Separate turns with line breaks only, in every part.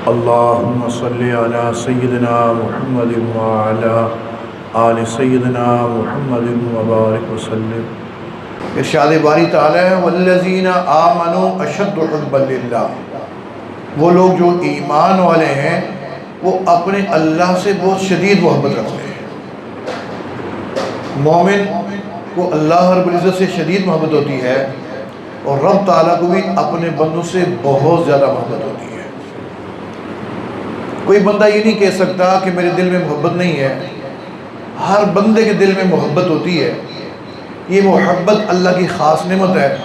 اللہم صلی علی سیدنا محمد وعلی آل سیدنا محمد وبارک وسلم۔ ارشاد باری تعالی ہے والذین آمنوا اشد حبا للہ، وہ لوگ جو ایمان والے ہیں وہ اپنے اللہ سے بہت شدید محبت رکھتے ہیں۔ مومن کو اللہ رب العزت سے شدید محبت ہوتی ہے اور رب تعالیٰ کو بھی اپنے بندوں سے بہت زیادہ محبت ہوتی ہے۔ کوئی بندہ یہ نہیں کہہ سکتا کہ میرے دل میں محبت نہیں ہے، ہر بندے کے دل میں محبت ہوتی ہے۔ یہ محبت اللہ کی خاص نعمت ہے۔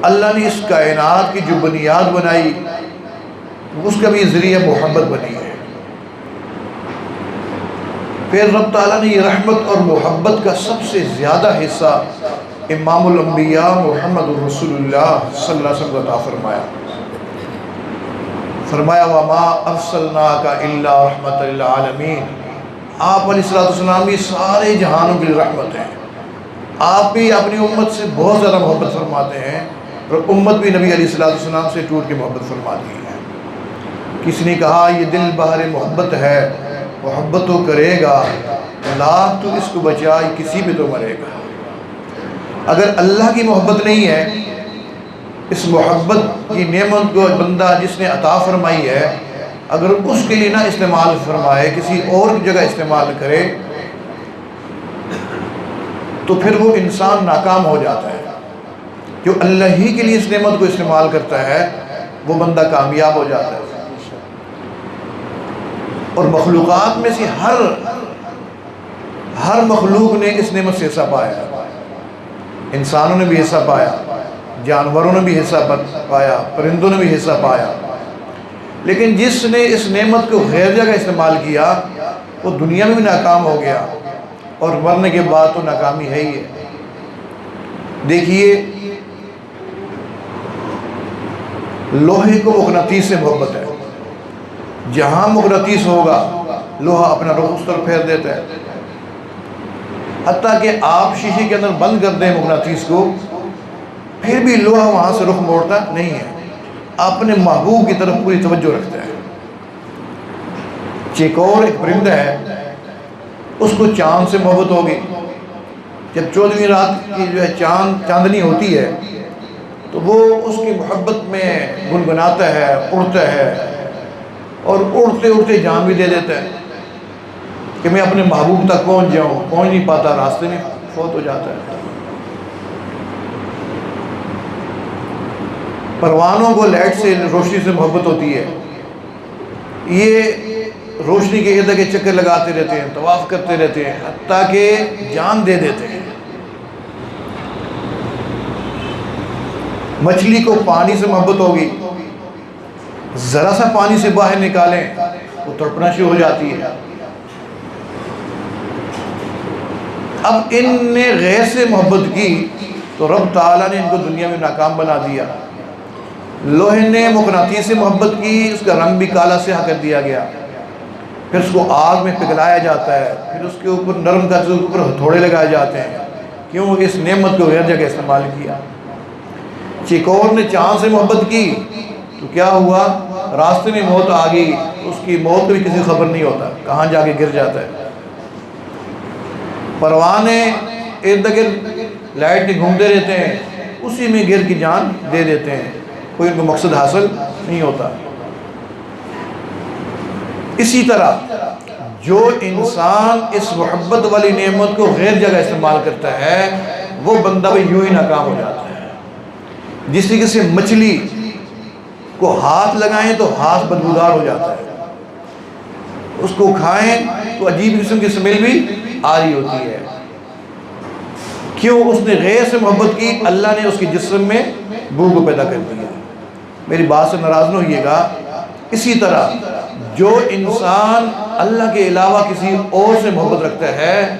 اللہ نے اس کائنات کی جو بنیاد بنائی اس کا بھی ذریعہ محبت بنی ہے۔ پھر رب تعالیٰ نے یہ رحمت اور محبت کا سب سے زیادہ حصہ امام الانبیاء محمد رسول اللہ صلی اللہ علیہ وسلم عطا فرمایا۔ فرمایا وَمَا أَرْسَلْنَاكَ إِلَّا رَحْمَةً لِلْعَالَمِينَ، آپ علیہ السلام بھی سارے جہانوں کے لیے رحمت ہیں۔ آپ بھی اپنی امت سے بہت زیادہ محبت فرماتے ہیں اور امت بھی نبی علیہ السلام سے ٹوٹ کے محبت فرماتی ہے۔ کسی نے کہا یہ دل بہر محبت ہے، محبت تو کرے گا، لاکھ تو اس کو بچائے کسی بھی تو مرے گا۔ اگر اللہ کی محبت نہیں ہے، اس محبت کی نعمت کو بندہ جس نے عطا فرمائی ہے اگر اس کے لیے نہ استعمال فرمائے، کسی اور جگہ استعمال کرے تو پھر وہ انسان ناکام ہو جاتا ہے۔ جو اللہ ہی کے لیے اس نعمت کو استعمال کرتا ہے وہ بندہ کامیاب ہو جاتا ہے۔ اور مخلوقات میں سے ہر مخلوق نے اس نعمت سے حصہ پایا، انسانوں نے بھی حصہ پایا، جانوروں نے بھی حصہ پایا، پرندوں نے بھی حصہ پایا۔ لیکن جس نے اس نعمت کو غیر جگہ استعمال کیا وہ دنیا میں بھی ناکام ہو گیا اور مرنے کے بعد تو ناکامی ہے ہی ہے۔ دیکھیے لوہے کو مغناطیس سے محبت ہے، جہاں مغناطیس ہوگا لوہا اپنا رخ اس طرف پھیر دیتا ہے۔ حتیٰ کہ آپ شیشے کے اندر بند کر دیں مغناطیس کو پھر بھی لوہا وہاں سے رخ موڑتا نہیں ہے، اپنے محبوب کی طرف پوری توجہ رکھتا ہے۔ چیکور ایک پرندہ ہے، اس کو چاند سے محبت ہوگی۔ جب 14ویں رات کی جو ہے چاندنی ہوتی ہے تو وہ اس کی محبت میں گنگناتا ہے، اڑتا ہے اور اڑتے اڑتے جان بھی دے دیتا ہے کہ میں اپنے محبوب تک پہنچ جاؤں، پہنچ نہیں پاتا، راستے میں فوت ہو جاتا ہے۔ پروانوں کو لائٹ سے، روشنی سے محبت ہوتی ہے، یہ روشنی کے ارد گرد چکر لگاتے رہتے ہیں، طواف کرتے رہتے ہیں، حتیٰ کہ جان دے دیتے ہیں۔ مچھلی کو پانی سے محبت ہوگی، ذرا سا پانی سے باہر نکالیں وہ تڑپنا شروع ہو جاتی ہے۔ اب ان نے غیر سے محبت کی تو رب تعالیٰ نے ان کو دنیا میں ناکام بنا دیا۔ لوہے نے مغناطیس سے محبت کی، اس کا رنگ بھی کالا سیاہ کر دیا گیا، پھر اس کو آگ میں پگھلایا جاتا ہے، پھر اس کے اوپر نرم کر کے اوپر ہتھوڑے لگائے جاتے ہیں۔ کیوں؟ اس نعمت کو غیر جگہ استعمال کیا۔ چیکور نے چاند سے محبت کی تو کیا ہوا؟ راستے میں موت آ گئی، اس کی موت بھی کسی خبر نہیں ہوتا، کہاں جا کے گر جاتا ہے۔ پروانے ارد گرد لائٹ میں گھومتے رہتے ہیں، اسی میں گر کی جان دے دیتے ہیں، کوئی ان کو مقصد حاصل نہیں ہوتا۔ اسی طرح جو انسان اس محبت والی نعمت کو غیر جگہ استعمال کرتا ہے وہ بندہ بھی یوں ہی ناکام ہو جاتا ہے۔ جس طریقے سے مچھلی کو ہاتھ لگائیں تو ہاتھ بدبودار ہو جاتا ہے، اس کو کھائیں تو عجیب قسم کی سمیل بھی آ رہی ہوتی ہے۔ کیوں؟ اس نے غیر سے محبت کی، اللہ نے اس کے جسم میں بو کو پیدا کر دیا۔ میری بات سے ناراض نہ ہوئیے گا۔ اسی طرح جو انسان اللہ کے علاوہ کسی اور سے محبت رکھتا ہے،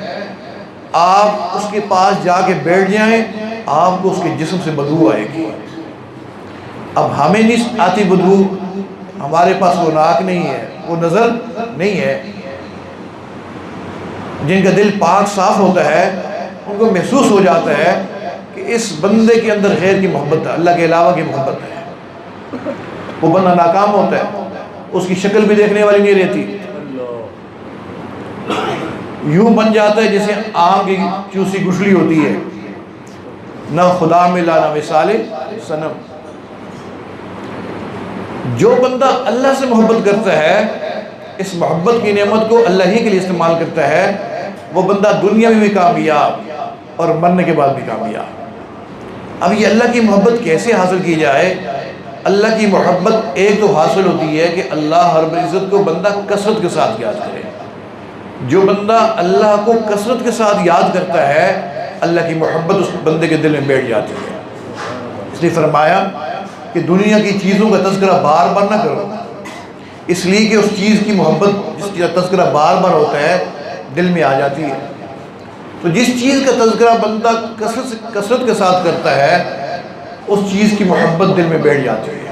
آپ اس کے پاس جا کے بیٹھ جائیں آپ کو اس کے جسم سے بدبو آئے گی۔ اب ہمیں نہیں آتی بدبو، ہمارے پاس وہ ناک نہیں ہے، وہ نظر نہیں ہے۔ جن کا دل پاک صاف ہوتا ہے ان کو محسوس ہو جاتا ہے کہ اس بندے کے اندر غیر کی محبت ہے، اللہ کے علاوہ کی محبت ہے۔ وہ بندہ ناکام ہوتا ہے، اس کی شکل بھی دیکھنے والی نہیں رہتی، یوں بن جاتا ہے جیسے آم کی چوسی گٹھلی ہوتی ہے، نہ خدا ملا نہ مثال صنم۔ جو بندہ اللہ سے محبت کرتا ہے، اس محبت کی نعمت کو اللہ ہی کے لیے استعمال کرتا ہے، وہ بندہ دنیا میں بھی کامیاب اور مرنے کے بعد بھی کامیاب۔ اب یہ اللہ کی محبت کیسے حاصل کی جائے؟ اللہ کی محبت ایک تو حاصل ہوتی ہے کہ اللہ رب العزت کو بندہ کثرت کے ساتھ یاد کرے۔ جو بندہ اللہ کو کثرت کے ساتھ یاد کرتا ہے، اللہ کی محبت اس بندے کے دل میں بیٹھ جاتی ہے۔ اس لیے فرمایا کہ دنیا کی چیزوں کا تذکرہ بار بار نہ کرو، اس لیے کہ اس چیز کی محبت جس کا تذکرہ بار بار ہوتا ہے دل میں آ جاتی ہے۔ تو جس چیز کا تذکرہ بندہ کثرت کے ساتھ کرتا ہے، اس چیز کی محبت دل میں بیٹھ جاتی ہے۔